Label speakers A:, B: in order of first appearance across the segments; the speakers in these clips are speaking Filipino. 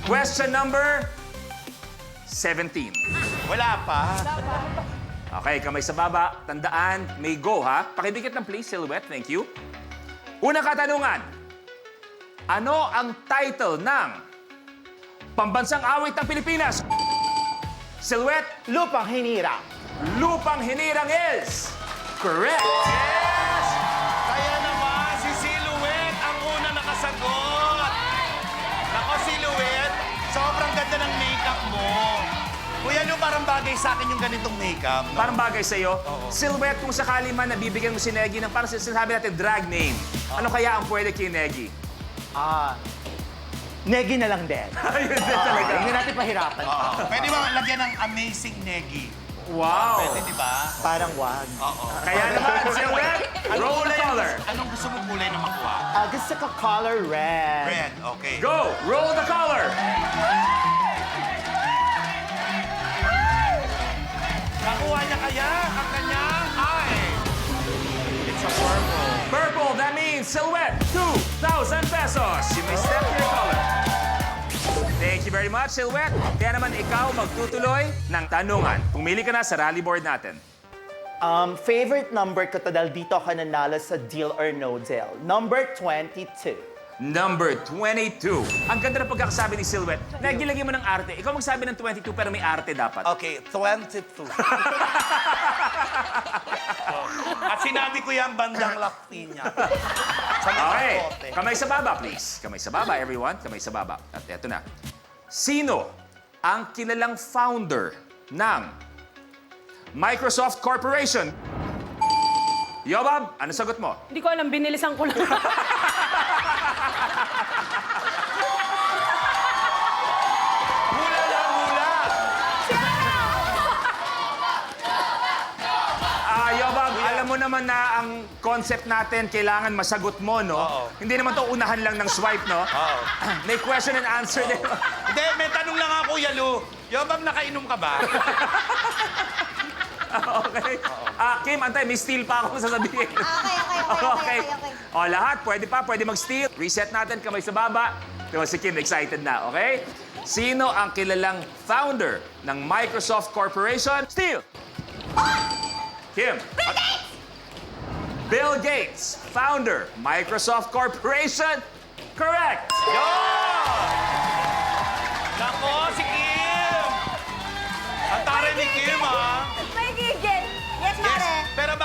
A: Question number 17.
B: Wala pa.
A: Okay, kamay sa baba. Tandaan, may go ha. Pakidikit ng please, Silhouette. Thank you. Unang katanungan. Ano ang title ng pambansang awit ng Pilipinas? Silhouette,
C: Lupang Hinirang.
A: Lupang Hinirang is correct.
B: Yes! Kaya naman, si Silhouette ang una nakasagot. Nako, Silhouette, sobrang ganda ng makeup mo. Kuya Lu, parang bagay sa akin yung ganitong makeup. No?
A: Parang bagay sa'yo. Silhouette, kung sakali man nabibigyan mo si Negi ng parang sinasabi natin drag name, ano kaya ang pwede kay Negi?
C: Negi na lang din.
A: Ayun din talaga.
C: Hindi natin pahirapan pa.
B: Pwede ba lagyan ng amazing Negi?
A: Wow.
B: Pwede, di ba?
C: Parang wag.
B: Oo.
A: Kaya naman, Silhouette, roll the color.
B: Anong gusto mong kulay na makuha?
C: Gusto ko color red.
B: Red, okay.
A: Go! Roll the color!
B: Nakuha niya kaya ang kanyang eye. It's a purple.
A: Purple, that means Silhouette, 2,000 pesos. You may step your color. Thank you very much, Silhouette. Kaya naman ikaw magtutuloy ng tanungan. Pumili ka na sa rally board natin.
C: Favorite number ko to dahil dito ako nanalo sa Deal or No Deal. Number 22.
A: Number 22. Ang ganda ng pagkakasabi ni Silhouette. Nagilagay mo ng arte. Ikaw magsabi ng 22 pero may arte dapat.
B: Okay, 22. At sinabi ko yan bandang lakti niya.
A: Okay. Kamay sa baba, please. Kamay sa baba, everyone. Kamay sa baba. At eto na. Sino ang kilalang founder ng Microsoft Corporation? Yobab, ano sagot mo?
D: Hindi ko alam, binilisan ko lang.
B: Hula lang, hula!
A: Yobab, alam mo naman na ang concept natin, kailangan masagot mo, no?
B: Oo.
A: Hindi naman to unahan lang ng swipe, no?
B: Oo.
A: May question and answer din.
B: Hindi, may tanong lang ako, Yalu. Yobab, nakainom ka ba?
A: Okay. Kim, antay, may steal pa ako sasabihin.
E: Okay.
A: O, lahat, pwede mag-steal. Reset natin, kamay sa baba. Diba, si Kim excited na, okay? Sino ang kilalang founder ng Microsoft Corporation? Steal! Kim.
E: Bill Gates!
A: Bill Gates, founder, Microsoft Corporation. Correct!
B: Nako, si Kim! Ang taray ni Kim, ha?
E: May gigil. Yes, Mare.
B: Pero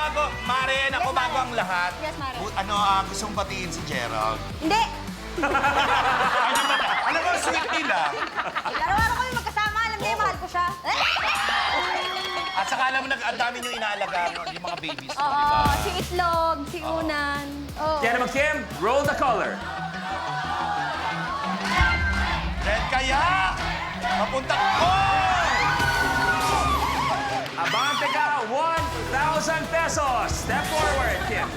B: Mare, nako,
E: Yes,
B: bago
E: Mare.
B: ang lahat,
E: Yes, Mare.
B: gusto mong batiin si Gerald.
E: Hindi.
B: Alam mo, sweet nila.
E: Laro-laro kami magkasama. Alam niya, mahal ko siya.
B: At saka alam mo, ang dami niyong inaalaga, yung mga babies mo,
E: Oo,
B: di ba?
E: si Itlog, si Unan. Oo.
A: Kaya naman, Kim, roll the color.
B: Red kaya! Papunta ko!
A: Abante ka, 1,000 pesos. Step forward, Kim.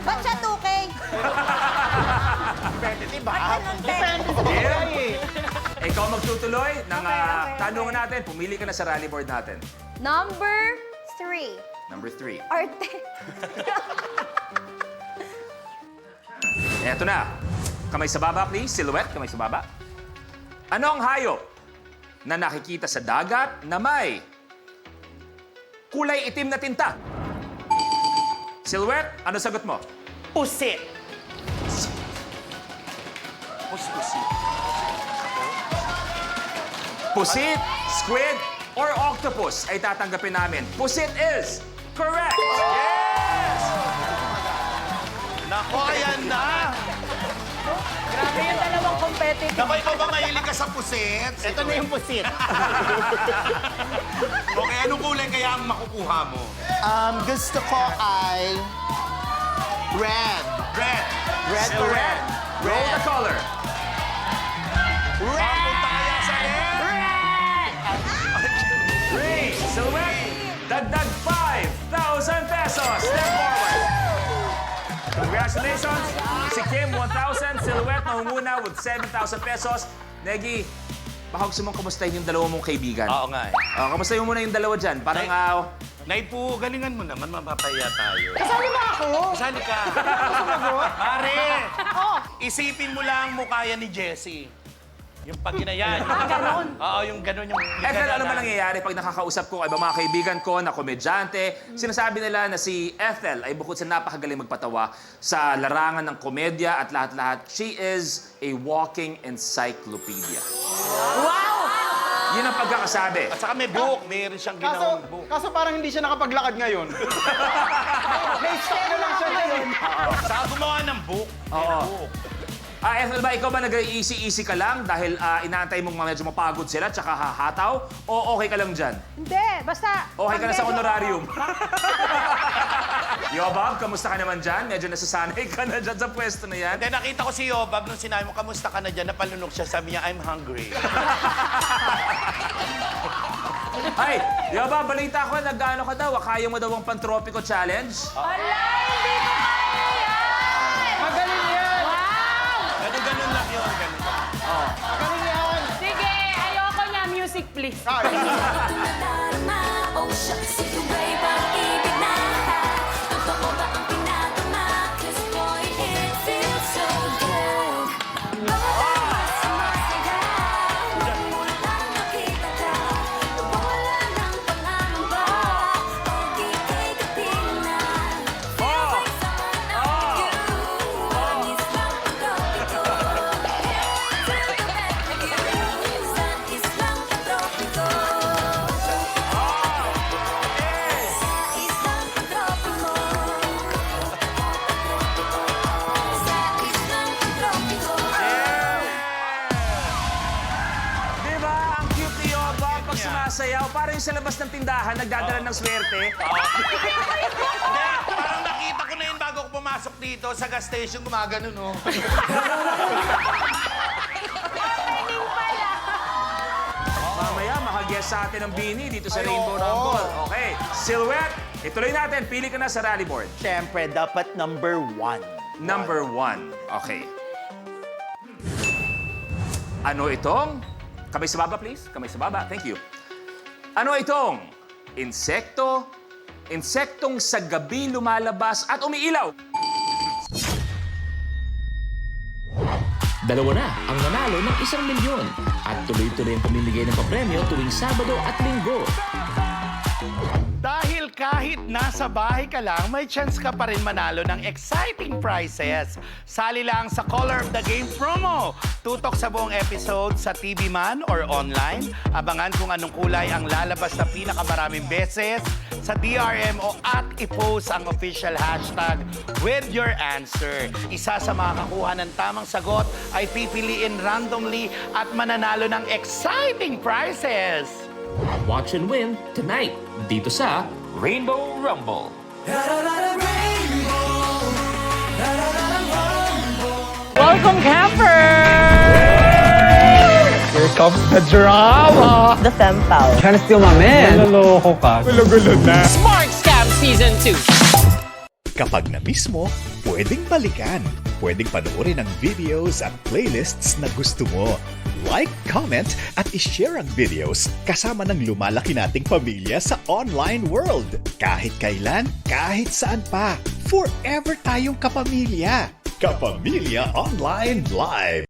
E: Ba't siya 2K?
C: Depende, diba?
E: Depende
C: sa
A: Kim, ikaw magtutuloy ng
E: Okay.
A: tanungan natin. Pumili ka na sa rally board natin.
E: Number 3.
A: Number 3.
E: Arte.
A: Eto na. Kamay sa baba, please. Silhouette, kamay sa baba. Ano ang hayop na nakikita sa dagat na may kulay itim na tinta? Silhouette, ano sagot mo?
C: Pusit.
B: Puspusi.
A: Pusit, squid, or octopus ay tatanggapin namin. Pusit is correct!
B: Yes! Nako, ayan na!
D: Grabe yung dalawang competitive.
B: Nako, ikaw ba mahilig ka sa pusit?
C: Ito na yung pusit.
B: Okay, anong kulay kaya ang makukuha mo?
C: Gusto ko ay red.
B: Red.
C: Red or red?
A: Roll the color.
B: Papunta kaya sa red?
A: Three. Silhouette, dagdag 5,000 pesos. Step forward. Congratulations. Si Kim, 1,000. Silhouette, nangunguna with 7,000 pesos. Negi, baka gusto mong kamustahin yung dalawa mong kaibigan.
B: Oo nga eh.
A: Kamustahin mo muna yung dalawa dyan. Parang
B: Naipu, galingan mo naman, mapapaya tayo.
C: Kasali ba ako?
B: Kasali ka. Pare, isipin mo lang mukha yan ni Jessie. Yung pag ginayan.
D: Ganon.
B: Oo, yung ganon yung...
A: Ethel, ano ba nangyayari pag nakakausap ko iba mga kaibigan ko na komedyante? Sinasabi nila na si Ethel ay bukod sa napakagaling magpatawa sa larangan ng komedya at lahat-lahat, she is a walking encyclopedia.
D: Wow!
A: Yun ang pagkakasabi.
B: At saka may book, mayroon siyang ginawang book.
F: Kaso parang hindi siya nakapaglakad ngayon. May stock na lang siya ngayon.
B: Saka gumawa ng book.
A: Oo.
B: Book.
A: Ethel ba, ikaw ba nag-easy-easy ka lang dahil inaantay mong medyo mapagod sila tsaka hahataw? O okay ka lang dyan?
E: Hindi, basta...
A: Okay ka na sa
E: medyo-
A: honorarium? Yo, Bob, kamusta ka naman dyan? Medyo nasasanay ka na dyan sa pwesto na yan.
B: Then nakita ko si Yobab nung sinabi mo, kamusta ka na dyan? Napalunok siya, sabi niya, I'm hungry.
A: Ay, Yo, Bob, balita ko, nag-ano ka daw? Kaya mo daw ang Pantropico Challenge?
D: Wala, hindi ko kaya yan!
F: Magaling yan!
D: Wow!
B: Ganun lang yun, ganun lang.
F: Magaling yan!
D: Sige, ayoko niya. Music, please.
G: Nadarama, oh shucks, ito ba'y pag-ibig na? Totoo ba ang pinatama? 'Cause boy, it feels so good. Sumasaya, nung mulang nakita ka. Wala ng pangangamba, pag-ibig at tingnan. Feel like someone of you, langis lang ang tropiko. Feel the best of you, sa islang tropiko.
A: Di ba? Ang cute ni Yo, Bob, pag sumasayaw, parang yung sa labas ng tindahan, nagdadala ng swerte.
B: Hindi, parang nakita ko na yun bago ako pumasok dito sa gas station, gumagano, no?
A: Mamaya, makaguess sa atin ang Bini dito sa Rainbow Rumble. Okay, Silhouette, ituloy natin. Pili ka na sa rally board.
C: Siyempre, dapat number 1.
A: Number 1. Okay. Ano itong? Kamay sa baba, please. Kamay sa baba. Thank you. Ano itong? Insekto? Insektong sa gabi lumalabas at umiilaw.
H: Dalawa na ang nanalo ng 1 milyon at tuloy-tuloy ang pamimigay ng papremyo tuwing Sabado at Linggo.
B: Dahil kahit nasa bahay ka lang, may chance ka pa rin manalo ng exciting prizes. Sali lang sa Color of the Game promo. Tutok sa buong episode sa TV man or online. Abangan kung anong kulay ang lalabas na pinakamaraming beses sa DRM o at i-post ang official hashtag with your answer. Isa sa makakakuha ng tamang sagot ay pipiliin randomly at mananalo ng exciting prizes.
H: Watch and win tonight dito sa Rainbow Rumble.
C: Welcome, campers!
F: Here comes the drama!
D: The Femme Pal.
F: Trying to steal my man. Naloloko ka. Gulo-gulo na.
D: Smart Scam Season 2.
I: Kapag na-miss mo, pwedeng balikan. Pwedeng panoorin ang videos at playlists na gusto mo. Like, comment, at ishare ang videos kasama ng lumalaki nating pamilya sa online world. Kahit kailan, kahit saan pa. Forever tayong kapamilya. Kapamilya Online Live.